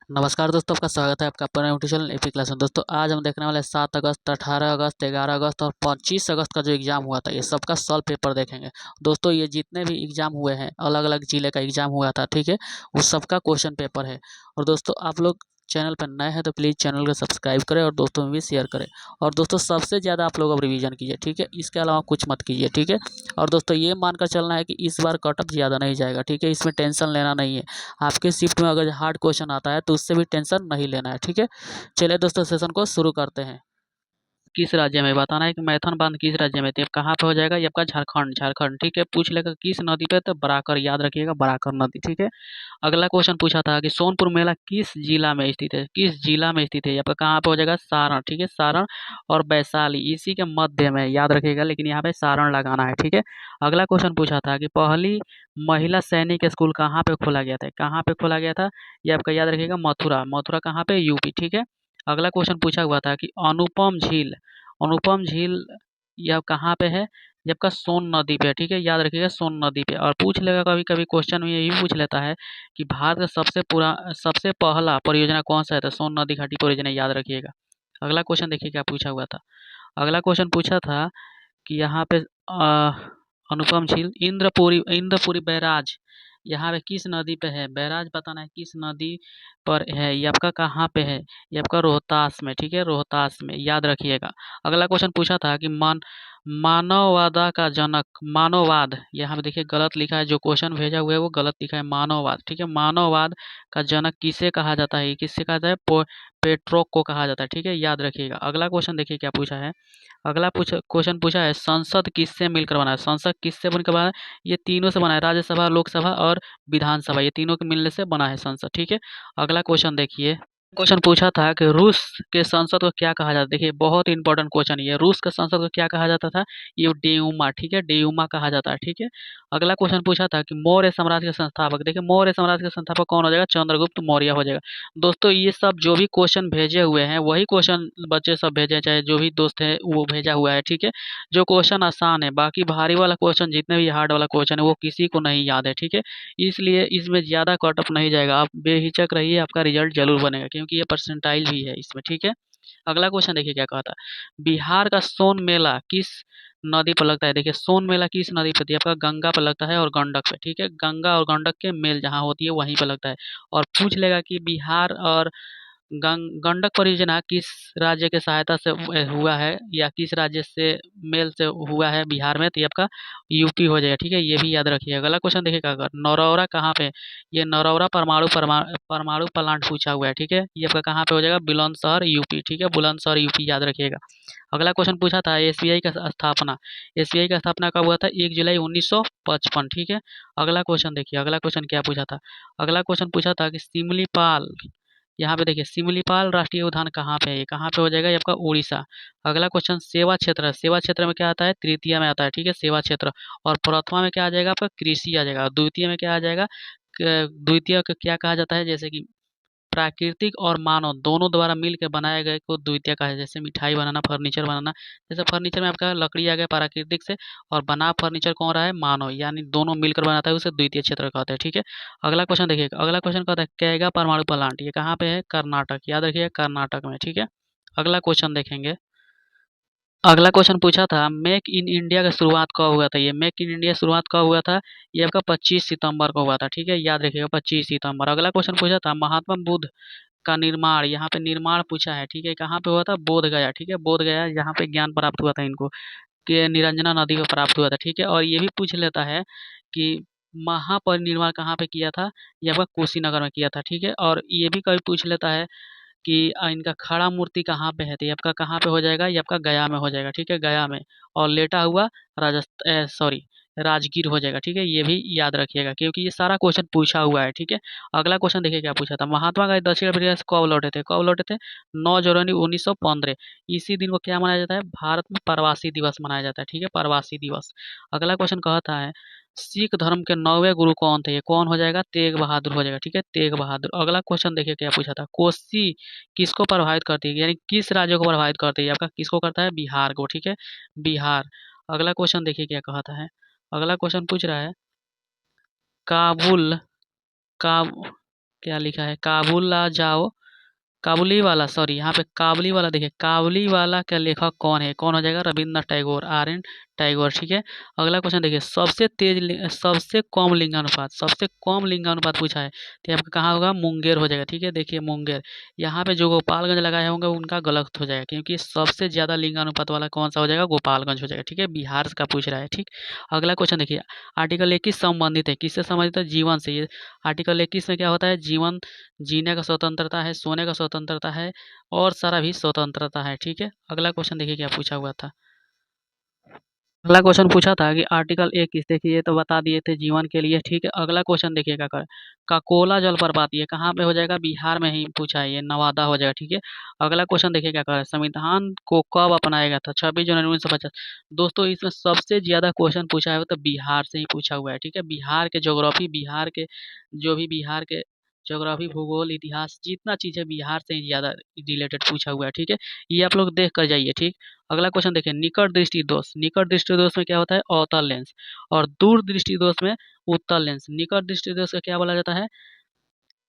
नमस्कार दोस्तों, आपका स्वागत है आपका अपने यूट्यूब चैनल एपी क्लास में। दोस्तों आज हम देखने वाले हैं 7 अगस्त, 18 अगस्त, 11 अगस्त और 25 अगस्त का जो एग्ज़ाम हुआ था, ये सबका सॉल्व पेपर देखेंगे। दोस्तों ये जितने भी एग्ज़ाम हुए हैं, अलग अलग ज़िले का एग्ज़ाम हुआ था, ठीक है, उस सबका क्वेश्चन पेपर है। और दोस्तों आप लोग चैनल पर नए हैं तो प्लीज़ चैनल को सब्सक्राइब करें और दोस्तों में भी शेयर करें। और दोस्तों सबसे ज़्यादा आप लोग अब रिवीजन कीजिए, ठीक है, इसके अलावा कुछ मत कीजिए, ठीक है। और दोस्तों ये मानकर चलना है कि इस बार कट ऑफ ज़्यादा नहीं जाएगा, ठीक है, इसमें टेंशन लेना नहीं है। आपके शिफ्ट में अगर हार्ड क्वेश्चन आता है तो उससे भी टेंशन नहीं लेना है, ठीक है। चलिए दोस्तों सेशन को शुरू करते हैं। किस राज्य में बताना है कि मैथन बांध किस राज्य में थे, कहाँ पे हो जाएगा, ये आपका झारखंड झारखंड, ठीक है। पूछ लेगा किस नदी पे, तो बराकर, याद रखिएगा बराकर नदी, ठीक है। अगला क्वेश्चन पूछा था कि सोनपुर मेला किस जिला में स्थित है, किस जिला में स्थित है, यहाँ पे कहाँ पे हो जाएगा, सारण, ठीक है, सारण और वैशाली इसी के मध्य में, याद रखिएगा, लेकिन यहाँ पे सारण लगाना है, ठीक है। अगला क्वेश्चन पूछा था कि पहली महिला सैनिक स्कूल कहाँ पे खोला गया था, कहाँ पे खोला गया था, ये आपका याद रखिएगा मथुरा, मथुरा कहाँ पे, यूपी, ठीक है। अगला क्वेश्चन पूछा हुआ था कि अनुपम झील, अनुपम झील यह कहाँ पे है, ये आपका सोन नदी पे है, ठीक है, याद रखिएगा सोन नदी पे। और पूछ लेगा कभी कभी क्वेश्चन में यही पूछ लेता है कि भारत का सबसे पहला परियोजना कौन सा है, तो सोन नदी घाटी परियोजना, याद रखिएगा। अगला क्वेश्चन देखिए क्या पूछा हुआ था। अगला क्वेश्चन पूछा था कि यहाँ पे अनुपम झील, इंद्रपुरी बैराज यहाँ पे किस नदी पे है, बैराज बताना है किस नदी पर है, ये आपका कहाँ पे है, ये आपका रोहतास में, ठीक है, रोहतास में, याद रखिएगा। अगला क्वेश्चन पूछा था कि मानववादा का जनक, मानववाद, यहाँ पे देखिए गलत लिखा है, जो क्वेश्चन भेजा हुआ है वो गलत लिखा है, मानववाद, ठीक है, मानववाद का जनक किसे कहा जाता है, किससे कहा जाता है, पेट्रो को कहा जाता है, ठीक है, याद रखिएगा। अगला क्वेश्चन देखिए क्या पूछा है। अगला क्वेश्चन पूछा है संसद किससे मिलकर बना है, संसद किससे बनकर बना है, ये तीनों से बना है, राज्यसभा, लोकसभा और विधानसभा, ये तीनों के मिलने से बना है संसद, ठीक है। अगला क्वेश्चन देखिए, क्वेश्चन पूछा था कि रूस के संसद को क्या कहा जाता है, देखिए बहुत इंपॉर्टेंट क्वेश्चन ये, रूस के संसद को क्या कहा जाता था, ये डेउमा, ठीक है, डेउमा कहा जाता है, ठीक है। अगला क्वेश्चन पूछा था कि मौर्य साम्राज्य के संस्थापक, देखिए मौर्य साम्राज्य के संस्थापक कौन हो जाएगा, चंद्रगुप्त मौर्य हो जाएगा। दोस्तों ये सब जो भी क्वेश्चन भेजे हुए हैं वही क्वेश्चन बच्चे सब भेजे, चाहे जो भी दोस्त है वो भेजा हुआ है, ठीक है। जो क्वेश्चन आसान है, बाकी भारी वाला क्वेश्चन जितने भी हार्ड वाला क्वेश्चन है वो किसी को नहीं याद है, ठीक है। इसलिए इसमें ज़्यादा कट ऑफ नहीं जाएगा, आप बेहिचक रहिए, आपका रिजल्ट जरूर बनेगा, क्योंकि ये परसेंटाइल भी है इसमें, ठीक है। अगला क्वेश्चन देखिए क्या कहा था, बिहार का सोन मेला किस नदी पर लगता है, देखिए सोन मेला किस नदी पर, आपका गंगा पर लगता है और गंडक पे, ठीक है, गंगा और गंडक के मेल जहाँ होती है वहीं पर लगता है। और पूछ लेगा कि बिहार और गंडक परियोजना किस राज्य के सहायता से हुआ है, या किस राज्य से मेल से हुआ है बिहार में, तो ये आपका यूपी हो जाएगा, ठीक है, ये भी याद रखिए। अगला क्वेश्चन देखिएगा, अगर नौरौरा कहाँ पे, ये नौरौरा परमाणु प्लांट पूछा हुआ है, ठीक है, ये आपका कहाँ पे हो जाएगा, बुलंदशहर यूपी, ठीक है, बुलंदशहर यूपी, याद रखिएगा। अगला क्वेश्चन पूछा था एसबीआई का स्थापना, एसबीआई का स्थापना कब हुआ था, 1 जुलाई 1955, ठीक है। अगला क्वेश्चन देखिए, अगला क्वेश्चन क्या पूछा था। अगला क्वेश्चन पूछा था कि सिमलीपाल, यहाँ पे देखिए सिमलीपाल राष्ट्रीय उद्यान कहाँ पे है, ये कहाँ पे हो जाएगा, ये आपका उड़ीसा। अगला क्वेश्चन सेवा क्षेत्र, सेवा क्षेत्र में क्या आता है, तृतीय में आता है, ठीक है, सेवा क्षेत्र। और प्रथमा में क्या आ जाएगा, आपका कृषि आ जाएगा। द्वितीय में क्या आ जाएगा, द्वितीय को क्या कहा जाता है, जैसे कि प्राकृतिक और मानव दोनों द्वारा मिल के बनाए गए को द्वितीय कहा है, जैसे मिठाई बनाना, फर्नीचर बनाना। जैसे फर्नीचर में आपका लकड़ी आ गया प्राकृतिक से, और बना फर्नीचर कौन रहा है, मानव, यानी दोनों मिलकर बनाता है, उसे द्वितीय क्षेत्र कहते हैं, ठीक है। अगला क्वेश्चन देखिए, अगला क्वेश्चन कहता है कैगा परमाणु प्लांट, ये कहाँ पे है, कर्नाटक, याद रखिए कर्नाटक में, ठीक है। अगला क्वेश्चन देखेंगे, अगला क्वेश्चन पूछा था मेक इन इंडिया का शुरुआत कब हुआ था, ये मेक इन इंडिया शुरुआत कब हुआ था, ये आपका 25 सितंबर को हुआ था, ठीक है, याद रखिएगा 25 सितंबर। अगला क्वेश्चन पूछा था महात्मा बुद्ध का निर्माण, यहाँ पे निर्माण पूछा है, ठीक है, कहाँ पे हुआ था, बोध गया, ठीक है, बोध गया, यहाँ पे ज्ञान प्राप्त हुआ था इनको, कि निरंजना नदी पे प्राप्त हुआ था, ठीक है। और ये भी पूछ लेता है कि महापरिनिर्वाण कहाँ पे किया था, ये आपका कुशीनगर में किया था, ठीक है। और ये भी कभी पूछ लेता है कि इनका खड़ा मूर्ति कहाँ पे है, तो ये आपका कहाँ पे हो जाएगा, ये आपका गया में हो जाएगा, ठीक है, गया में। और लेटा हुआ सॉरी राजगीर हो जाएगा, ठीक है, ये भी याद रखिएगा, क्योंकि ये सारा क्वेश्चन पूछा हुआ है, ठीक है। अगला क्वेश्चन देखिए क्या पूछा था, महात्मा गांधी दक्षिण अफ्रीका से कब लौटे थे, कब लौटे थे, 9 जनवरी 1915, इसी दिन को क्या मनाया जाता है, भारत में प्रवासी दिवस मनाया जाता है, ठीक है, प्रवासी दिवस। अगला क्वेश्चन कहता है सिख धर्म के 9वें गुरु कौन थे, ये कौन हो जाएगा, तेग बहादुर हो जाएगा, ठीक है, तेग बहादुर। अगला क्वेश्चन देखिए क्या पूछा था, कोसी किसको प्रभावित करती है, यानी किस राज्य को प्रभावित करती है, आपका किसको करता है, बिहार को, ठीक है, बिहार। अगला क्वेश्चन देखिए क्या कहता है, अगला क्वेश्चन पूछ रहा है काबुल, का क्या लिखा है, काबुल आ जाओ, काबुली वाला, सॉरी यहाँ पे काबुली वाला, देखिए काबुली वाला का लेखक कौन है, कौन हो जाएगा, रविन्द्रनाथ टैगोर, आर एन टैगोर। ठीक है। अगला क्वेश्चन देखिए, सबसे कम लिंगानुपात, सबसे कम लिंगानुपात पूछा है तो आपका कहाँ होगा, मुंगेर हो जाएगा। ठीक है, देखिए मुंगेर, यहाँ पे जो गोपालगंज लगाए होंगे उनका गलत हो जाएगा, क्योंकि सबसे ज्यादा लिंगानुपात वाला कौन सा हो जाएगा, गोपालगंज हो जाएगा। ठीक है, बिहार का पूछ रहा है। ठीक। अगला क्वेश्चन देखिए, आर्टिकल 21 संबंधित है, किससे संबंधित है, जीवन से। ये आर्टिकल 21 में क्या होता है, जीवन, जीने का स्वतंत्रता है, सोने का स्वतंत्रता है, और सारा भी स्वतंत्रता है। ठीक है। अगला क्वेश्चन देखिए क्या पूछा हुआ था। अगला क्वेश्चन पूछा था कि आर्टिकल 21, देखिए ये तो बता दिए थे जीवन के लिए। ठीक है। अगला क्वेश्चन देखिएगा कर, ककोला जलप्रपात ये कहाँ पे हो जाएगा, बिहार में ही पूछा है, ये नवादा हो जाएगा। ठीक है। अगला क्वेश्चन देखिए क्या कर, संविधान को कब अपनाया गया था, 26 जनवरी 1950। दोस्तों इसमें सबसे ज्यादा क्वेश्चन पूछा है वो तो बिहार से ही पूछा हुआ है। ठीक है, बिहार के ज्योग्राफी, बिहार के जो भी बिहार के ज्योग्राफी, भूगोल, इतिहास, जितना चीज है बिहार से ही ज्यादा रिलेटेड पूछा हुआ है। ठीक है, ये आप लोग देख कर जाइए। ठीक। अगला क्वेश्चन देखिए, निकट दृष्टि दोष, निकट दृष्टि दोष में क्या होता है, अवतल लेंस, और दूर दृष्टि दोष में उत्तल लेंस। निकट दृष्टि दोष का क्या बोला जाता है,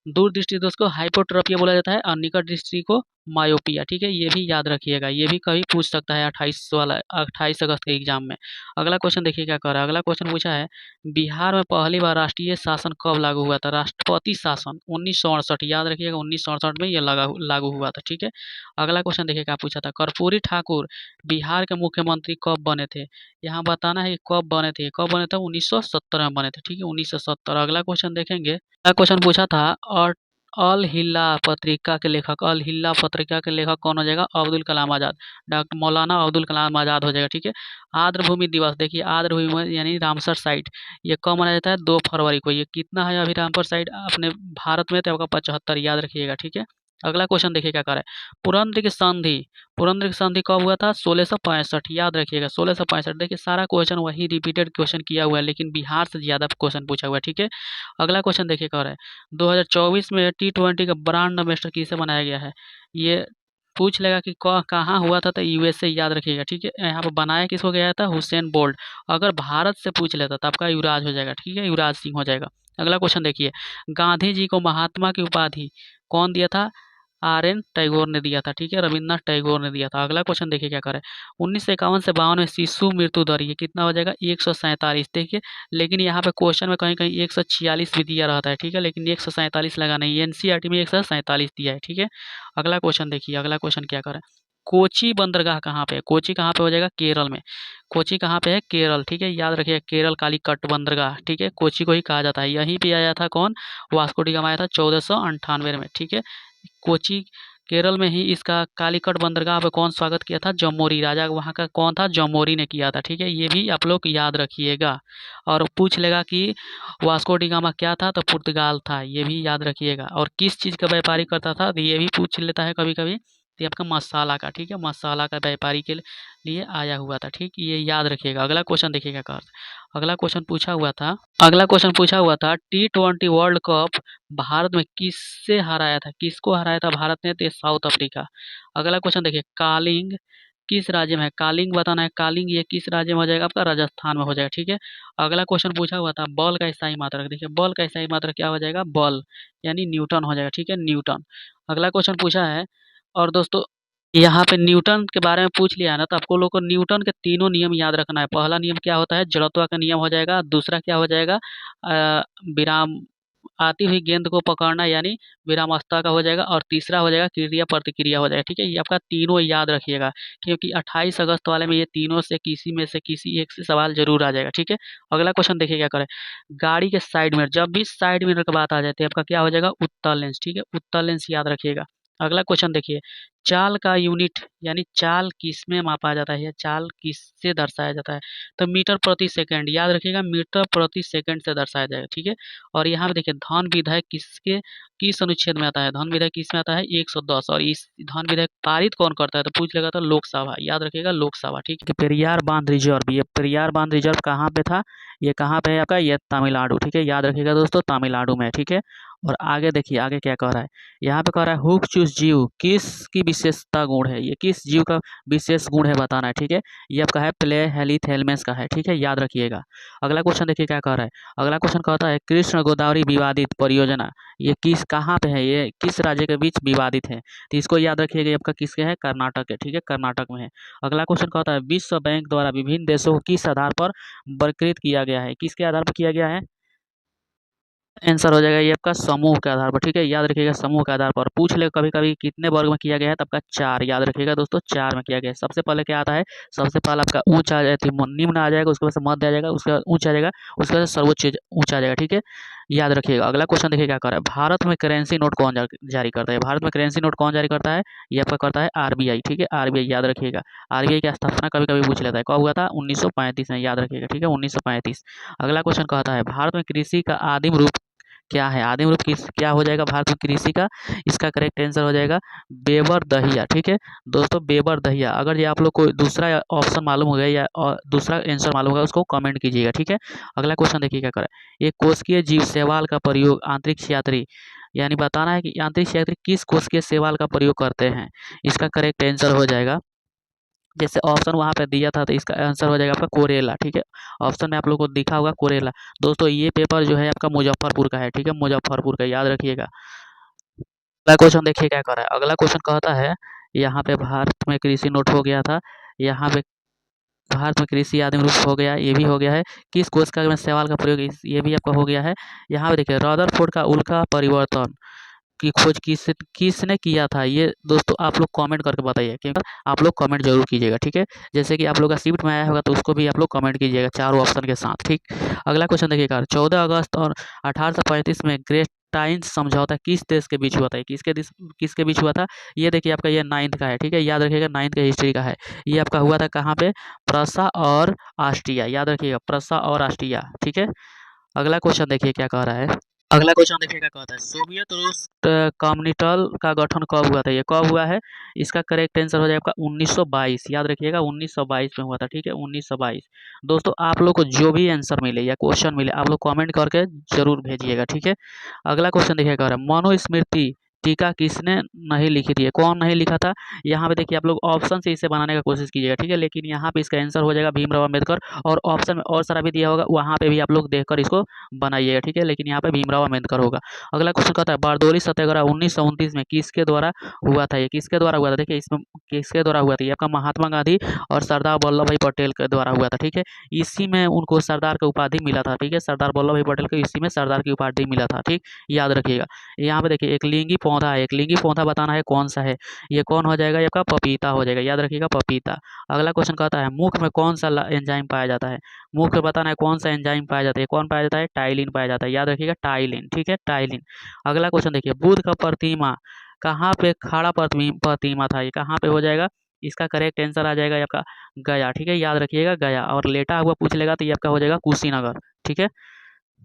दूर दृष्टि दोष को हाइपोट्रोपिया बोला जाता है, और निकट दृष्टि को मायोपिया। ठीक है, ये भी याद रखिएगा, ये भी कभी पूछ सकता है 28 अगस्त के एग्जाम में। अगला क्वेश्चन देखिए क्या कर रहा है, अगला क्वेश्चन पूछा है, बिहार में पहली बार राष्ट्रीय शासन कब लागू हुआ था, राष्ट्रपति शासन 1968, याद रखिएगा 1968 में ये लागू हुआ था। ठीक है। अगला क्वेश्चन देखिए क्या पूछा था, कर्पूरी ठाकुर बिहार के मुख्यमंत्री कब बने थे, यहाँ बताना है कि कब बने थे, कब बने थे, 1970 में बने थे। ठीक है, 1970। अगला क्वेश्चन देखेंगे, अगला क्वेश्चन पूछा था, और अल हिल्ला पत्रिका के लेखक, अल हिल्ला पत्रिका के लेखक कौन हो जाएगा, अब्दुल कलाम आजाद, डॉक्टर मौलाना अब्दुल कलाम आजाद हो जाएगा। ठीक है। आर्द्र भूमि दिवस, देखिए आर्द्र भूमि यानी रामसर साइट, ये कब मनाया जाता है, 2 फरवरी को। ये कितना है अभी रामसर साइट अपने भारत में, तो आपका 75, याद रखिएगा। ठीक है। अगला क्वेश्चन देखिए क्या करे, पुरंद्र की संधि, पुरंद्र की संधि कब हुआ था, 1665, याद रखिएगा 1665। देखिए सारा क्वेश्चन वही रिपीटेड क्वेश्चन किया हुआ है, लेकिन बिहार से ज्यादा क्वेश्चन पूछा हुआ है। ठीक है। अगला क्वेश्चन देखिए क्या है, 2024 में T20 का ब्रांड एम्बेसडर किसे बनाया गया है, ये पूछ लेगा कि कहाँ हुआ था, तो यूएसए, याद रखिएगा। ठीक है, यहाँ पर बनाया किसको गया था, हुसैन बोल्ट। अगर भारत से पूछ लेता तो आपका युवराज हो जाएगा। ठीक है, युवराज सिंह हो जाएगा। अगला क्वेश्चन देखिए, गांधी जी को महात्मा की उपाधि कौन दिया था, आर एन टैगोर ने दिया था। ठीक है, रविन्द्रनाथ टैगोर ने दिया था। अगला क्वेश्चन देखिए क्या करें, 1951 से 52 में शिशु मृत्यु दर ये कितना हो जाएगा, 147। देखिए, लेकिन यहाँ पे क्वेश्चन में कहीं कहीं 146 भी दिया रहता है। ठीक है, लेकिन 147 लगा नहीं, एनसीईआरटी में 147 दिया है। ठीक है। अगला क्वेश्चन देखिए, अगला क्वेश्चन क्या करें, कोची बंदरगाह कहाँ पे है, कोची कहाँ पे हो जाएगा, केरल में। कोची कहाँ पे है, केरल। ठीक है, याद रखिए केरल कालीकट बंदरगाह। ठीक है, कोची को ही कहा जाता है, यहीं पे आया था कौन, वास्को डी गामा आया था 1498 में। ठीक है, कोची केरल में ही इसका कालीकट बंदरगाह पे कौन स्वागत किया था, जमोरी राजा, वहाँ का कौन था, जमोरी ने किया था। ठीक है, ये भी आप लोग याद रखिएगा। और पूछ लेगा कि वास्को डी गामा क्या था, तो पुर्तगाल था, ये भी याद रखिएगा। और किस चीज़ का व्यापारी करता था, तो ये भी पूछ लेता है कभी कभी, तो ये आपका मसाला का। ठीक है, मसाला का व्यापारी के लिए आया हुआ था। ठीक, ये याद रखिएगा। अगला क्वेश्चन देखिएगा कर, अगला क्वेश्चन पूछा हुआ था, अगला क्वेश्चन पूछा हुआ था, T20 वर्ल्ड कप भारत में किससे हराया था, किसको हराया था भारत ने, तो साउथ अफ्रीका। अगला क्वेश्चन देखिए, कालिंग किस राज्य में है, कालिंग बताना है, कालिंग ये किस राज्य में हो जाएगा, आपका राजस्थान में हो जाएगा। ठीक है। अगला क्वेश्चन पूछा हुआ था, बल का स्थायी मात्रक, देखिए बल का स्थायी मात्रक क्या हो जाएगा, बल यानी न्यूटन हो जाएगा। ठीक है, न्यूटन। अगला क्वेश्चन पूछा है, और दोस्तों यहाँ पे न्यूटन के बारे में पूछ लिया है ना, तो आपको लोग को न्यूटन के तीनों नियम याद रखना है। पहला नियम क्या होता है, जड़त्व का नियम हो जाएगा। दूसरा क्या हो जाएगा, विराम, आती हुई गेंद को पकड़ना यानी विरामावस्था का हो जाएगा। और तीसरा हो जाएगा क्रिया प्रतिक्रिया हो जाएगा। ठीक है, ये आपका तीनों याद रखिएगा, क्योंकि 28 अगस्त वाले में ये तीनों से किसी में से किसी एक से सवाल जरूर आ जाएगा। ठीक है। अगला क्वेश्चन देखिए क्या करें, गाड़ी के साइड मिरर, जब भी साइड मिरर की बात आ जाती है आपका क्या हो जाएगा, उत्तल लेंस। ठीक है, उत्तल लेंस याद रखिएगा। अगला क्वेश्चन देखिए, चाल का यूनिट यानी चाल किस में मापा जाता है, या चाल किससे दर्शाया जाता है, तो मीटर प्रति सेकंड, याद रखिएगा मीटर प्रति सेकंड से दर्शाया जाएगा। ठीक है। और यहाँ पे देखिए, धन विधेयक किस अनुच्छेद में आता है, धन विधेयक किस में आता है, 110। और इस धन विधेयक पारित कौन करता है, तो पूछ लेगा तो लोकसभा, याद रखिएगा लोकसभा। ठीक है, पेरियार बांध रिजर्व, ये पेरियार बांध रिजर्व कहाँ पे था, ये कहाँ पे है आपका, ये तमिलनाडु। ठीक है, याद रखिएगा दोस्तों, तमिलनाडु में। ठीक है। और आगे देखिए आगे क्या कह रहा है, यहाँ पे कह रहा है हु चूज जीव, किसकी विशेषता गुण है, ये किस जीव का विशेष गुण है बताना है। ठीक है, ये आपका है प्ले हेलिथेल्मेस का है। ठीक है, याद रखिएगा। अगला क्वेश्चन देखिए क्या कह रहा है, अगला क्वेश्चन कहता है कृष्ण गोदावरी विवादित परियोजना, ये किस कहाँ पे है, ये किस राज्य के बीच विवादित है। तो इसको याद रखिएगा, ये आपका किसके है, कर्नाटक है। ठीक है, कर्नाटक में है। अगला क्वेश्चन कहता है विश्व बैंक द्वारा विभिन्न देशों को किस आधार पर वर्गीकृत किया गया है, किसके आधार पर किया गया है। आंसर हो जाएगा ये आपका समूह के आधार पर। ठीक है, याद रखिएगा समूह के आधार पर पूछ ले कभी कभी कितने वर्ग में किया गया है, तो आपका 4, याद रखिएगा दोस्तों 4 में किया गया है। सबसे पहले क्या आता है, सबसे पहले आपका उच्च आ जाती निम्न आ जाएगा, उसके बाद से मध्य आ जाएगा, उसके बाद उच्च आ जाएगा, उसके बाद सर्वोच्च ऊंचा आ जाएगा। ठीक है, याद रखिएगा। अगला क्वेश्चन देखिए क्या कर रहा है, भारत में करेंसी नोट कौन जारी करता है, भारत में करेंसी नोट कौन जारी करता है, ये आपका करता है आरबीआई। ठीक है, आरबीआई याद रखिएगा। आरबीआई की स्थापना कभी कभी पूछ लेता है, कब हुआ था, 1935 में, याद रखिएगा। ठीक है, 1935। अगला क्वेश्चन कहता है भारत में कृषि का आदिम रूप क्या है, आदिम रूप किस क्या हो जाएगा भारत में कृषि का, इसका करेक्ट आंसर हो जाएगा बेबर दहिया। ठीक है दोस्तों, बेबर दहिया। अगर ये आप लोग को दूसरा ऑप्शन मालूम हो गया या दूसरा आंसर मालूम होगा, उसको कमेंट कीजिएगा। ठीक है, अगला क्वेश्चन देखिए क्या करें, एक कोशिकीय जीव शैवाल का प्रयोग अंतरिक्ष यात्री, यानी बताना है कि अंतरिक्ष यात्री किस कोशिकीय शैवाल का प्रयोग करते हैं, इसका करेक्ट आंसर हो जाएगा, जैसे ऑप्शन वहाँ पे दिया था तो इसका आंसर हो जाएगा आपका कोरेला। ठीक है, ऑप्शन में आप लोग को दिखा होगा कोरेला। दोस्तों ये पेपर जो है आपका मुजफ्फरपुर का है। ठीक है, मुजफ्फरपुर का, याद रखिएगा। अगला क्वेश्चन देखिए क्या कर रहा है, अगला क्वेश्चन कहता है यहाँ पे भारत में कृषि नोट हो गया था, यहाँ पे भारत में कृषि आदिम रूप हो गया, ये भी हो गया है, किस कोशिका में शैवाल का प्रयोग, ये भी आपका हो गया है। यहाँ पे देखिए रदरफोर्ड का उल्का परिवर्तन की खोज किसने किया था, ये दोस्तों आप लोग कमेंट करके बताइए, क्योंकि आप लोग कमेंट जरूर कीजिएगा। ठीक है, जैसे कि आप लोग का शिफ्ट में आया होगा तो उसको भी आप लोग कमेंट कीजिएगा चारों ऑप्शन के साथ। ठीक, अगला क्वेश्चन देखिएगा, 14 अगस्त और 1835 में ग्रेट टाइन्स समझौता किस देश के बीच हुआ था, किसके बीच हुआ था, ये देखिए आपका ये 9th का है। ठीक है, याद रखिएगा 9th का हिस्ट्री का है, ये आपका हुआ था कहाँ पे, प्रसा और ऑस्ट्रिया, याद रखिएगा प्रसा और ऑस्ट्रिया। ठीक है, अगला क्वेश्चन देखिए क्या कह रहा है, अगला क्वेश्चन देखिए क्या कहता है, सोवियत रूस कम्युनिटल का गठन कब हुआ था, ये कब हुआ है, इसका करेक्ट आंसर हो जाएगा 1922, याद रखिएगा 1922 में हुआ था। ठीक है, 1922। दोस्तों आप लोग को जो भी आंसर मिले या क्वेश्चन मिले आप लोग कमेंट करके जरूर भेजिएगा। ठीक है, अगला क्वेश्चन देखिए कह रहा है मनुस्मृति टीका किसने नहीं लिखी थी, कौन नहीं लिखा था, यहाँ पे देखिए आप लोग ऑप्शन से इसे बनाने का कोशिश कीजिएगा। ठीक है, लेकिन यहाँ पे इसका आंसर हो जाएगा भीमराव अम्बेडकर, और ऑप्शन में और सारा भी दिया होगा, वहाँ पे भी आप लोग देखकर इसको बनाइएगा। ठीक है, लेकिन यहाँ पे भीमराव अम्बेडकर होगा। अगला क्वेश्चन कहता है बारदोली सत्याग्रह 1929 में किसके द्वारा हुआ था, ये किसके द्वारा हुआ था, देखिए इसमें किसके द्वारा हुआ था, ये आपका महात्मा गांधी और सरदार वल्लभ भाई पटेल के द्वारा हुआ था। ठीक है, इसी में उनको सरदार की उपाधि मिला था। ठीक है, सरदार वल्लभ भाई पटेल को इसी में सरदार की उपाधि मिला था। ठीक, याद रखिएगा। यहाँ पे देखिए एक लिंगी पौधा है, एक लिंगी पौधा बताना है कौन सा है, ये कौन हो जाएगा, ये आपका पपीता हो जाएगा, याद रखिएगा पपीता। अगला क्वेश्चन कहता है मुख में कौन सा एंजाइम पाया जाता है, मुख में बताना है कौन सा एंजाइम पाया जाता है, कौन पाया जाता है, टाइलिन पाया जाता है, याद रखिएगा टाइलिन। ठीक है, टाइलिन। अगला क्वेश्चन देखिए बुद्ध का प्रतिमा कहाँ पे खड़ा प्रतिमा था, ये कहाँ पे हो जाएगा, इसका करेक्ट आंसर आ जाएगा आपका गया। ठीक है, याद रखिएगा गया, और लेटा हुआ पूछ लेगा तो ये आपका हो जाएगा कुशीनगर। ठीक है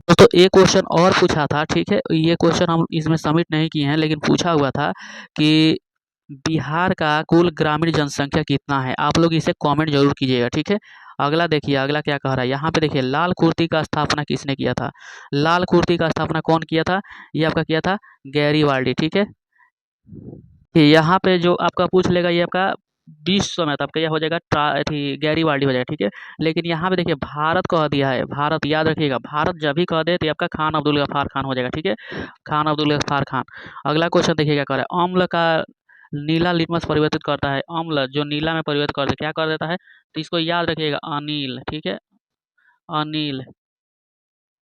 दोस्तों, एक क्वेश्चन और पूछा था। ठीक है, ये क्वेश्चन हम इसमें सबमिट नहीं किए हैं, लेकिन पूछा हुआ था कि बिहार का कुल ग्रामीण जनसंख्या कितना है, आप लोग इसे कमेंट जरूर कीजिएगा। ठीक है, अगला देखिए अगला क्या कह रहा है, यहाँ पे देखिए लाल कुर्ती का स्थापना किसने किया था, लाल कुर्ती का स्थापना कौन किया था, ये आपका किया था गैरीवाल्डी। ठीक है, यहाँ पे जो आपका पूछ लेगा ये आपका विश्व में, तो आपका यह हो जाएगा गैरीवाल्डी हो जाएगा। ठीक है, लेकिन यहाँ पे देखिए भारत कह दिया है, भारत, याद रखिएगा भारत जब भी कह दे तो ये आपका खान अब्दुल गफ्फार खान हो जाएगा। ठीक है, खान अब्दुल गफ्फार खान। अगला क्वेश्चन देखिए क्या कर रहा है, अम्ल का नीला लिटमस परिवर्तित करता है, अम्ल जो नीला में परिवर्तित कर दे क्या कर देता है, तो इसको याद रखिएगा अनिल। ठीक है, अनिल।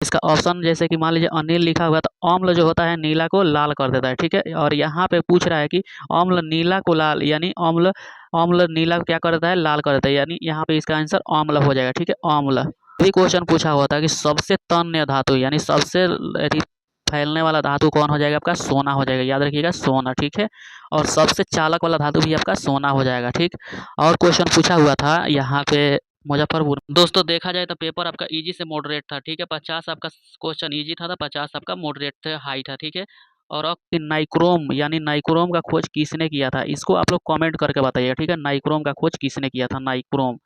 इसका ऑप्शन जैसे कि मान लीजिए अनिल लिखा हुआ, तो अम्ल जो होता है नीला को लाल कर देता है। ठीक है, और यहाँ पे पूछ रहा है कि अम्ल नीला को लाल, यानी अम्ल अम्ल नीला को क्या कर देता है, लाल कर देता है, यानी यहाँ पे इसका आंसर अम्ल हो जाएगा। ठीक है, अम्ल। भी क्वेश्चन पूछा हुआ था कि सबसे तन्य धातु यानी सबसे फैलने वाला धातु कौन हो जाएगा, आपका सोना हो जाएगा, याद रखिएगा सोना। ठीक है, और सबसे चालक वाला धातु भी आपका सोना हो जाएगा। ठीक, और क्वेश्चन पूछा हुआ था यहाँ पे मुजफ्फरपुर। दोस्तों देखा जाए तो पेपर आपका इजी से मॉडरेट था। ठीक है, 50 आपका क्वेश्चन इजी था, 50 आपका मॉडरेट था, हाई था। ठीक है, और अब नाइक्रोम यानी नाइक्रोम का खोज किसने किया था, इसको आप लोग कमेंट करके बताइएगा। ठीक है, नाइक्रोम का खोज किसने किया था, नाइक्रोम,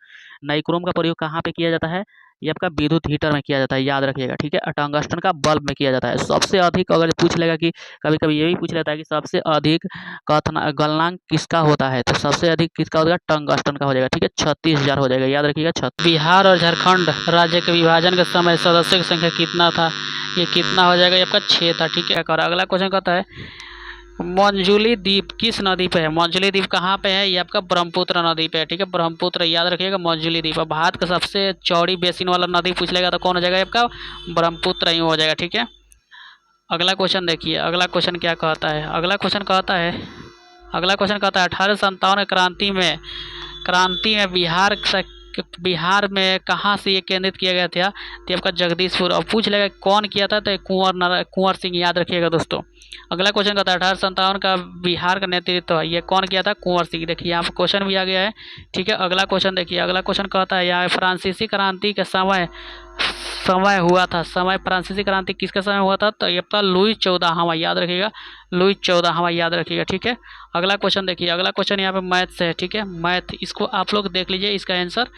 नाइक्रोम का प्रयोग कहाँ पे किया जाता है, ये आपका विद्युत हीटर में किया जाता है, याद रखिएगा, ठीक है। टंगस्टन का बल्ब में किया जाता है। सबसे अधिक अगर पूछ लेगा कि कभी कभी ये भी पूछ लेता है कि सबसे अधिक गलनांक किसका होता है, तो सबसे अधिक किसका होगा, टंगस्टन का हो जाएगा, ठीक है। 36,000 हो जाएगा, याद रखिएगा। बिहार और झारखंड राज्य के विभाजन के समय सदस्यों की संख्या कितना था, ये कितना हो जाएगा, ये आपका 6 था, ठीक है। अगला क्वेश्चन कहता है मंजुली द्वीप किस नदी पे है। मंजुली द्वीप कहाँ पे है, ये आपका ब्रह्मपुत्र नदी पे है, ठीक है। ब्रह्मपुत्र, याद रखिएगा, मंजुली द्वीप। भारत का सबसे चौड़ी बेसिन वाला नदी पूछ लेगा तो कौन हो जाएगा आपका, ब्रह्मपुत्र ही हो जाएगा, ठीक है। अगला क्वेश्चन देखिए, अगला क्वेश्चन क्या कहता है। अगला क्वेश्चन कहता है 1857 क्रांति में बिहार में कहाँ से ये केंद्रित किया गया था, तो आपका जगदीशपुर। और पूछ लेगा कौन किया था, तो कुंवर सिंह, याद रखिएगा दोस्तों। अगला क्वेश्चन कहता है 1857 का बिहार का नेतृत्व ये कौन किया था, कुंवर सिंह। देखिए यहाँ पर क्वेश्चन भी आ गया है, ठीक है। अगला क्वेश्चन देखिए, अगला क्वेश्चन कहता है यहाँ फ्रांसीसी क्रांति के समय हुआ था। फ्रांसीसी क्रांति किसके समय हुआ था, तो ये आपका लुई 14वां, याद रखिएगा, लुई 14वां, याद रखिएगा, ठीक है। अगला क्वेश्चन देखिए, अगला क्वेश्चन यहाँ पे मैथ से है, ठीक है। मैथ, इसको आप लोग देख लीजिए, इसका आंसर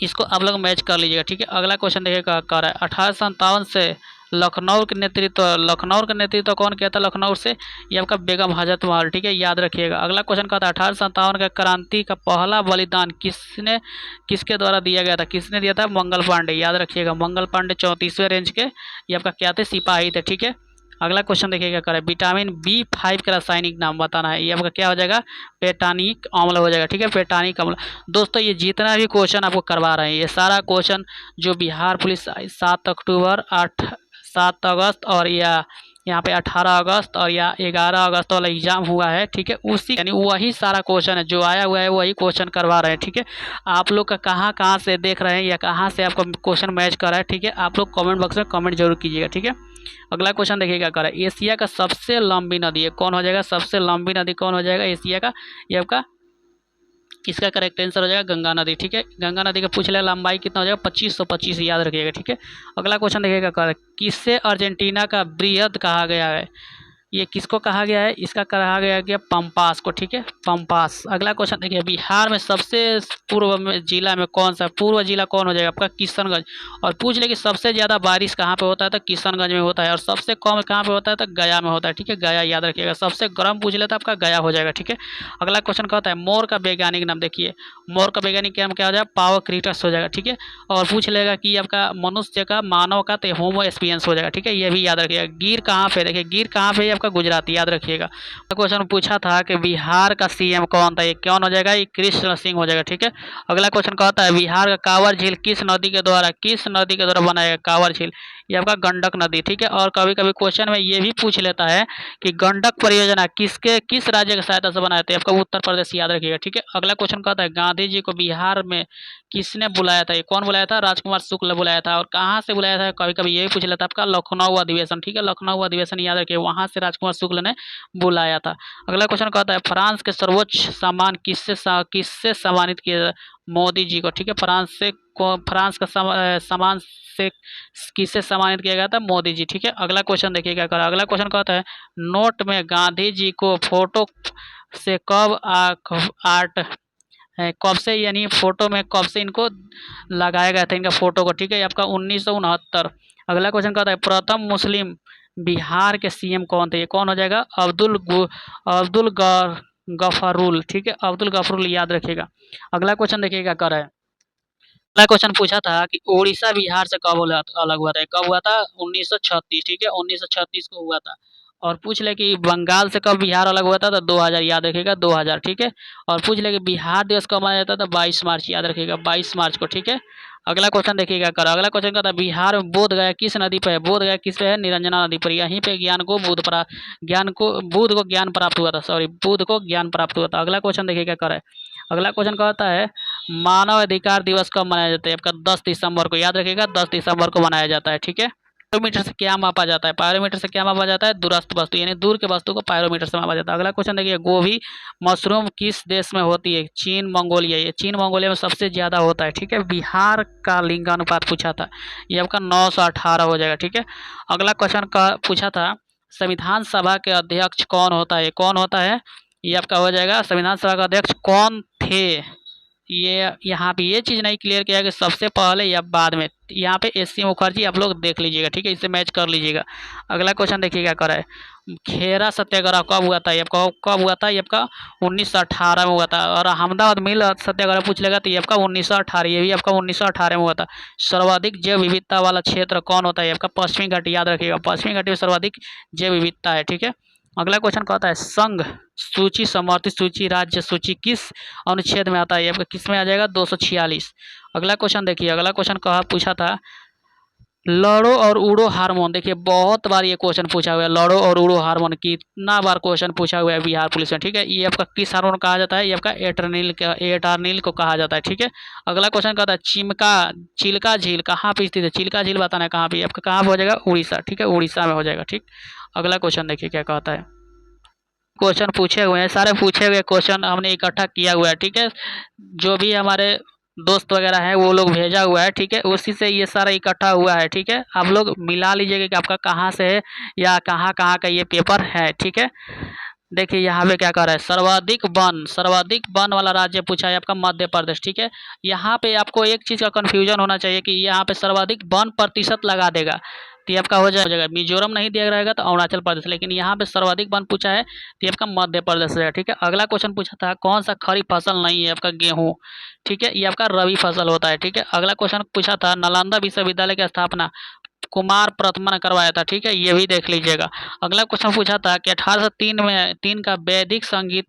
इसको आप लोग मैच कर लीजिएगा, ठीक है। अगला क्वेश्चन देखिएगा, कह रहा है 1857 से लखनऊ का नेतृत्व कौन किया था, लखनऊ से, ये आपका बेगम हजरत महल, ठीक है, याद रखिएगा। अगला क्वेश्चन कहता है 1857 का क्रांति का पहला बलिदान किसके द्वारा दिया गया था, किसने दिया था, मंगल पांडे, याद रखिएगा। मंगल पांडे 34वें रेंज के ये आपका क्या थे, सिपाही थे, ठीक है। अगला क्वेश्चन देखिएगा, करें विटामिन B5 का रासायनिक नाम बताना है, ये आपका क्या हो जाएगा, पेटानिक अम्ल हो जाएगा, ठीक है, पेटानिक अम्ल। दोस्तों ये जितना भी क्वेश्चन आपको करवा रहे हैं, ये सारा क्वेश्चन जो बिहार पुलिस 7 अगस्त और या यहाँ पे 18 अगस्त और या 11 अगस्त वाला एग्जाम हुआ है, ठीक है, उसी यानी वही सारा क्वेश्चन है जो आया हुआ है, वही क्वेश्चन करवा रहे हैं, ठीक है। आप लोग का कहाँ से देख रहे हैं या कहाँ से आपको क्वेश्चन मैच कर रहा है, ठीक है, आप लोग कमेंट बॉक्स में कमेंट जरूर कीजिएगा, ठीक है। अगला क्वेश्चन देखिएगा, कर एशिया का सबसे लंबी नदी है, कौन हो जाएगा, सबसे लंबी नदी कौन हो जाएगा एशिया का, ये आपका इसका करेक्ट आंसर हो जाएगा गंगा नदी, ठीक है। गंगा नदी का पूछ लिया लंबाई कितना हो जाएगा, 2525, याद रखिएगा, ठीक है। अगला क्वेश्चन देखिएगा, किससे अर्जेंटीना का बृहद कहा गया है, ये किसको कहा गया है, इसका कहा गया कि पंपास को, ठीक है, पंपास। अगला क्वेश्चन देखिए, बिहार में सबसे पूर्व में जिला में कौन सा, पूर्व जिला कौन हो जाएगा आपका, किशनगंज। और पूछ ले कि सबसे ज़्यादा बारिश कहाँ पे होता है, तो किशनगंज में होता है। और सबसे कम कहाँ पे होता है, तो गया में होता है, ठीक है, गया, याद रखिएगा। सबसे गर्म पूछ लेता है आपका गया हो जाएगा, ठीक है। अगला क्वेश्चन कहता है मोर का वैज्ञानिक नाम, देखिए मोर का वैज्ञानिक नाम क्या हो जाएगा, पावोक्रीटस हो जाएगा, ठीक है। और पूछ लेगा कि आपका मनुष्य का, मानव का, तो होमो एस्पियंस हो जाएगा, ठीक है, ये भी याद रखिएगा। गिर कहाँ पे, देखिए गिर कहाँ पे, आपका गुजरात, याद रखिएगा। क्वेश्चन पूछा था कि बिहार का सीएम कौन था, ये कौन हो जाएगा, ये कृष्ण सिंह हो जाएगा, ठीक है। अगला क्वेश्चन कहता है बिहार का कांवर झील किस नदी के द्वारा बनाया गया, कांवर झील, ये आपका गंडक नदी, ठीक है। और कभी कभी क्वेश्चन में ये भी पूछ लेता है कि गंडक परियोजना किस राज्य की सहायता से बनाया था, आपका उत्तर प्रदेश, याद रखिएगा, ठीक है। अगला क्वेश्चन कहता है गांधी जी को बिहार में किसने बुलाया था, ये कौन बुलाया था, राजकुमार शुक्ल बुलाया था। और कहाँ से बुलाया था, कभी कभी ये भी पूछ लेता है आपका लखनऊ अधिवेशन, ठीक है, लखनऊ अधिवेशन, याद रखिए, वहां से राजकुमार शुक्ल ने बुलाया था। अगला क्वेश्चन कहता है फ्रांस के सर्वोच्च सम्मान किससे सम्मानित किया, मोदी जी को, ठीक है। फ्रांस का सम्मान से किससे सम्मानित किया गया था, मोदी जी, ठीक है। अगला क्वेश्चन देखिए क्या करा, अगला क्वेश्चन कहता है नोट में गांधी जी को फोटो से कब से, यानी फोटो में कब से इनको लगाया गया था, इनका फोटो को, ठीक है, आपका 1969। अगला क्वेश्चन कहता है प्रथम मुस्लिम बिहार के सीएम कौन थे, ये कौन हो जाएगा, अब्दुल गफरुल, ठीक है, अब्दुल गफरुल, याद रखिएगा। अगला क्वेश्चन देखिएगा कर है, अगला क्वेश्चन पूछा था कि उड़ीसा बिहार से कब अलग हुआ था, कब हुआ था, 1936, ठीक है, 1936 को हुआ था। और पूछ ले कि बंगाल से कब बिहार अलग हुआ था, तो 2000, याद रखिएगा, 2000, ठीक है। और पूछ ले कि बिहार दिवस कब मनाया जाता था, 22 मार्च, याद रखिएगा, 22 मार्च को, ठीक है। अगला क्वेश्चन देखिएगा कर, अगला क्वेश्चन का था बिहार में बोध गया किस नदी पर है, बोध गया किस पे है, निरंजना नदी पर। यहीं पे बुध को ज्ञान प्राप्त हुआ था, सॉरी, बुध को ज्ञान प्राप्त हुआ था। अगला क्वेश्चन देखिए क्या करे, अगला क्वेश्चन कहता है मानव अधिकार दिवस कब मनाया जाता है, आपका 10 दिसंबर को, याद रखिएगा, 10 दिसंबर को मनाया जाता है, ठीक है। पायरोमीटर से क्या मापा जाता है, पायरोमीटर से क्या मापा जाता है, दूरस्थ वस्तु यानी दूर के वस्तु को पायरोमीटर से मापा जाता है। अगला क्वेश्चन देखिए गोभी मशरूम किस देश में होती है, चीन मंगोलिया, ये चीन मंगोलिया में सबसे ज्यादा होता है, ठीक है। बिहार का लिंगानुपात पूछा था, ये आपका 918 हो जाएगा, ठीक है। अगला क्वेश्चन का पूछा था संविधान सभा के अध्यक्ष कौन होता है, कौन होता है, ये आपका हो जाएगा संविधान सभा का अध्यक्ष कौन थे, ये यहाँ पे ये चीज़ नहीं क्लियर किया कि सबसे पहले या बाद में। यहाँ पे एस सी मुखर्जी आप लोग देख लीजिएगा, ठीक है, इससे मैच कर लीजिएगा। अगला क्वेश्चन देखिए क्या कर रहा है। खेरा सत्याग्रह कब हुआ था? ये आपका कब हुआ था? ये आपका 1918 में हुआ था। और अहमदाबाद मिल सत्याग्रह पूछ लेगा तो ये आपका 1918, ये भी आपका 1918 में हुआ था। सर्वाधिक जैव विविधता वाला क्षेत्र कौन होता है? आपका पश्चिमी घाटी, याद रखिएगा, पश्चिमी घाटी में सर्वाधिक जैव विविधता है, ठीक है। अगला क्वेश्चन कहता है संघ सूची समर्थित सूची राज्य सूची किस अनुच्छेद में आता है? ये आपका किस में आ जाएगा? 246। अगला क्वेश्चन देखिए, अगला क्वेश्चन कहा पूछा था लड़ो और उड़ो हार्मोन। देखिए बहुत बार ये क्वेश्चन पूछा हुआ है, लड़ो और उड़ो हार्मोन कितना बार क्वेश्चन पूछा हुआ है बिहार पुलिस में, ठीक है। ये आपका किस हार्मोन कहा जाता है? ये आपका एटर्निल को कहा जाता है, ठीक है। अगला क्वेश्चन कहता है चिल्का झील कहाँ पे स्थित है? चिल्का झील बताना है कहाँ पे, आपका कहाँ पे हो जाएगा? उड़ीसा, ठीक है, उड़ीसा में हो जाएगा, ठीक। अगला क्वेश्चन देखिए क्या कहता है। क्वेश्चन पूछे हुए हैं, सारे पूछे हुए क्वेश्चन हमने इकट्ठा किया हुआ है, ठीक है। जो भी हमारे दोस्त वगैरह हैं वो लोग भेजा हुआ है, ठीक है, उसी से ये सारा इकट्ठा हुआ है, ठीक है। आप लोग मिला लीजिएगा कि आपका कहाँ से है या कहाँ कहाँ का ये पेपर है, ठीक है। देखिए यहाँ पे क्या कर रहा है, सर्वाधिक वन वाला राज्य पूछा है आपका मध्य प्रदेश, ठीक है। यहाँ पे आपको एक चीज़ का कन्फ्यूजन होना चाहिए कि यहाँ पे सर्वाधिक वन प्रतिशत लगा देगा तो ये आपका हो जाएगा मिजोरम नहीं दिया रहेगा तो अरुणाचल प्रदेश, लेकिन यहाँ पे सर्वाधिक वन पूछा है तो ये आपका मध्य प्रदेश रहेगा, ठीक है। अगला क्वेश्चन पूछा था कौन सा खरीफ फसल नहीं है? आपका गेहूँ, ठीक है, ये आपका रबी फसल होता है, ठीक है। अगला क्वेश्चन पूछा था नालंदा विश्वविद्यालय की स्थापना कुमार प्रथम ने करवाया था, ठीक है, ये भी देख लीजिएगा। अगला क्वेश्चन पूछा था कि 1803 में तीन का वैदिक संगीत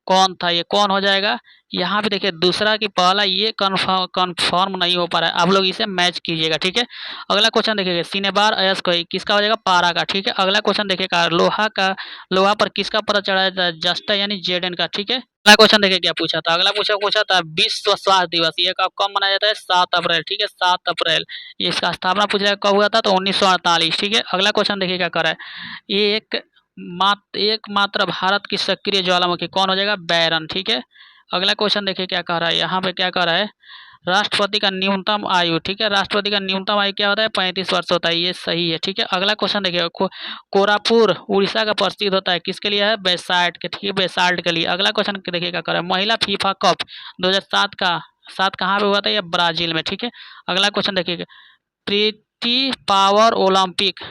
कौन था? ये कौन हो जाएगा? यहाँ पे देखिए दूसरा की पहला ये कन्फर्म नहीं हो पा रहा है, आप लोग इसे मैच कीजिएगा, ठीक है। अगला क्वेश्चन देखिएगा सिनेबार अयस्क किसका हो जाएगा? पारा का, ठीक है। अगला क्वेश्चन देखिएगा लोहा पर किसका पता चढ़ाया था? जस्टा यानी जेडन का, ठीक है। अगला क्वेश्चन देखिए क्या पूछा था। अगला पूछा था विश्व स्वास्थ्य दिवस ये कब मनाया जाता है? 7 अप्रैल, ठीक है, 7 अप्रैल। ये इसका स्थापना पूछा कब हुआ था? तो 1948, ठीक है। अगला क्वेश्चन देखिए क्या कर रहा है। ये एकमात्र भारत की सक्रिय ज्वालामुखी कौन हो जाएगा? बैरन, ठीक है। अगला क्वेश्चन देखिए क्या कह रहा है, यहाँ पे क्या कह रहा है राष्ट्रपति का न्यूनतम आयु, ठीक है, राष्ट्रपति का न्यूनतम आयु क्या होता है? 35 वर्ष होता है, ये सही है, ठीक है। अगला क्वेश्चन देखिए कोरापुर उड़ीसा का प्रसिद्ध होता है किसके लिए है? बेसाल्ट के, ठीक है, बेसाल्ट के लिए। अगला क्वेश्चन देखिए क्या कर रहा है महिला फीफा कप 2007 का 7 कहाँ पे हुआ था? ये ब्राजील में, ठीक है। अगला क्वेश्चन देखिए प्रीति पावर ओलंपिक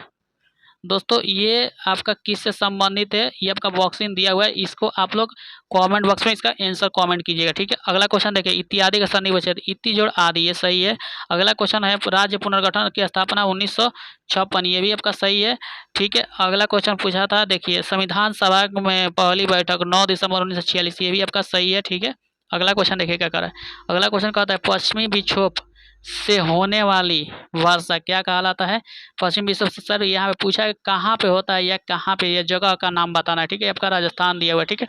दोस्तों ये आपका किससे संबंधित है? ये आपका बॉक्सिंग दिया हुआ है, इसको आप लोग कमेंट बॉक्स में इसका आंसर कमेंट कीजिएगा, ठीक है। अगला क्वेश्चन देखिए इत्यादि का सन्निहित वचन इति जोड़ आदि, ये सही है। अगला क्वेश्चन है राज्य पुनर्गठन की स्थापना 1956, ये भी आपका सही है, ठीक है। अगला क्वेश्चन पूछा था देखिए संविधान सभा में पहली बैठक 9 दिसंबर 1946, ये भी आपका सही है, ठीक है। अगला क्वेश्चन देखिए क्या कर रहा है। अगला क्वेश्चन कहता है पश्चिमी विक्षोभ से होने वाली वर्षा क्या कहलाता है? पश्चिम विक्षोभ से सर यहाँ पे पूछा है कहाँ पे होता है या कहाँ पे, ये जगह का नाम बताना है, ठीक है। आपका राजस्थान दिया हुआ है, ठीक है,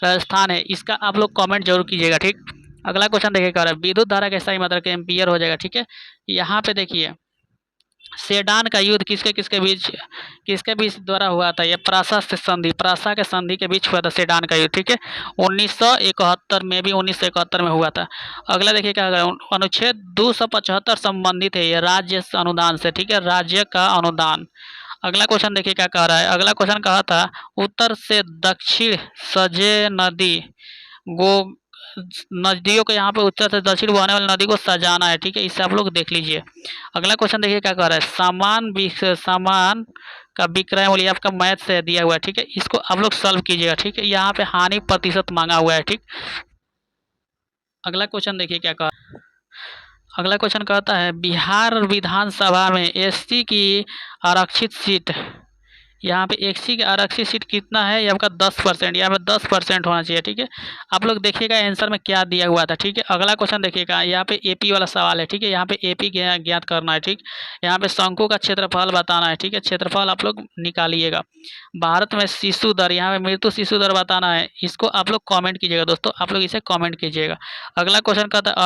राजस्थान है, इसका आप लोग कमेंट जरूर कीजिएगा, ठीक। अगला क्वेश्चन देखिए क्या रहा है विद्युत धारा का सही मतलब कि एम्पियर हो जाएगा, ठीक है। यहाँ पे देखिए सेडान का युद्ध किसके बीच द्वारा हुआ था? ये प्रासा के संधि के बीच हुआ था सेडान का युद्ध, ठीक है, 1971 में, भी 1971 में हुआ था। अगला देखिए क्या अनुच्छेद 275 संबंधित है ये राज्य अनुदान से, ठीक है, राज्य का अनुदान। अगला क्वेश्चन देखिए क्या कह रहा है। अगला क्वेश्चन कहा था उत्तर से दक्षिण सजे नदी गो नदियों को यहाँ पे उत्तर से दक्षिण बहने वाली नदी को सजाना है, ठीक है, इससे आप लोग देख लीजिए। अगला क्वेश्चन देखिए क्या कह रहा है सामान का विक्रय मूल्य आपका मैथ से दिया हुआ है, ठीक है, इसको आप लोग सॉल्व कीजिएगा, ठीक है। यहाँ पे हानि प्रतिशत मांगा हुआ है, ठीक। अगला क्वेश्चन देखिए क्या कह अगला क्वेश्चन कहता है बिहार विधानसभा में एससी की आरक्षित सीट, यहाँ पे एससी की आरक्षित सीट कितना है? ये आपका 10%, यहाँ पे 10% होना चाहिए, ठीक है। आप लोग देखिएगा आंसर में क्या दिया हुआ था, ठीक है। अगला क्वेश्चन देखिएगा यहाँ पे एपी वाला सवाल है, ठीक है, यहाँ पे एपी ज्ञात करना है, ठीक। यहाँ पे शंकु का क्षेत्रफल बताना है, ठीक है, क्षेत्रफल आप लोग निकालिएगा। भारत में शिशु दर, यहाँ पे मृत्यु शिशु दर बताना है, इसको आप लोग कॉमेंट कीजिएगा दोस्तों, आप लोग इसे कॉमेंट कीजिएगा। अगला क्वेश्चन कहता है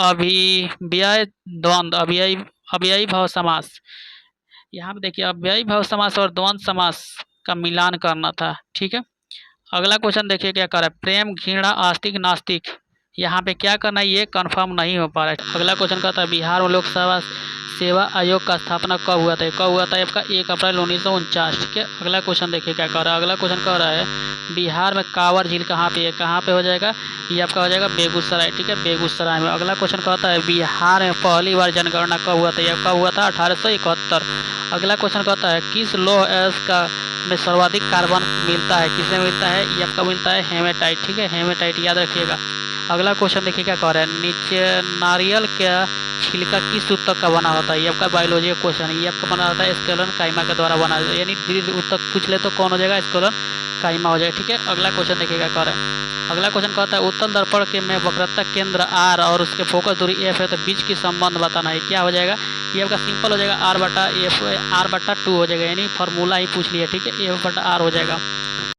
अभिव्यय द्वंद्व अव्ययी भाव समास, यहाँ पे देखिए अव्ययी भाव समास और द्वंद्व समास का मिलान करना था, ठीक है। अगला क्वेश्चन देखिए क्या कर रहा है प्रेम घृणा आस्तिक नास्तिक यहाँ पे क्या करना है ये कंफर्म नहीं हो पा रहा है। अगला क्वेश्चन कहता है बिहार में लोकसभा सेवा आयोग का स्थापना कब हुआ था? ये कब हुआ था? आपका 1 अप्रैल 1949। ठीक है, अगला क्वेश्चन देखिए क्या कह रहा है। अगला क्वेश्चन कह रहा है बिहार में कांवर झील कहाँ पे है? कहाँ पे हो जाएगा? ये आपका हो जाएगा बेगूसराय। ठीक है, बेगूसराय में। अगला क्वेश्चन कहता है बिहार में पहली बार जनगणना कब हुआ था? यह कब हुआ था? 1871। अगला क्वेश्चन कहता है किस लौह अयस्क का में सर्वाधिक कार्बन मिलता है? किसमें मिलता है? ये आपका मिलता है हेमेटाइट। ठीक है, हेमेटाइट याद रखिएगा। अगला क्वेश्चन देखिए क्या कह रहा है नीचे नारियल का छिलका किस उत्तक का बना होता है? ये आपका बायोलॉजी का क्वेश्चन है। ये आपका बना होता है स्क्लेरन काइमा के द्वारा बना होता है, यानी दृढ़ उत्तक पूछ ले तो कौन हो जाएगा? स्क्लेरन काइमा हो जाएगा। ठीक है, अगला क्वेश्चन देखिए क्या कह रहा है। अगला क्वेश्चन कहता है उत्तल दर्पण के में वक्रता केंद्र आर और उसके फोकस दूरी एफ है तो बीच की संबंध बताना है। क्या हो जाएगा? ये आपका सिंपल हो जाएगा आर बटा एफ, आर बटा 2 हो जाएगा, यानी फार्मूला ही पूछ लिया। ठीक है, एफ बटा आर हो जाएगा।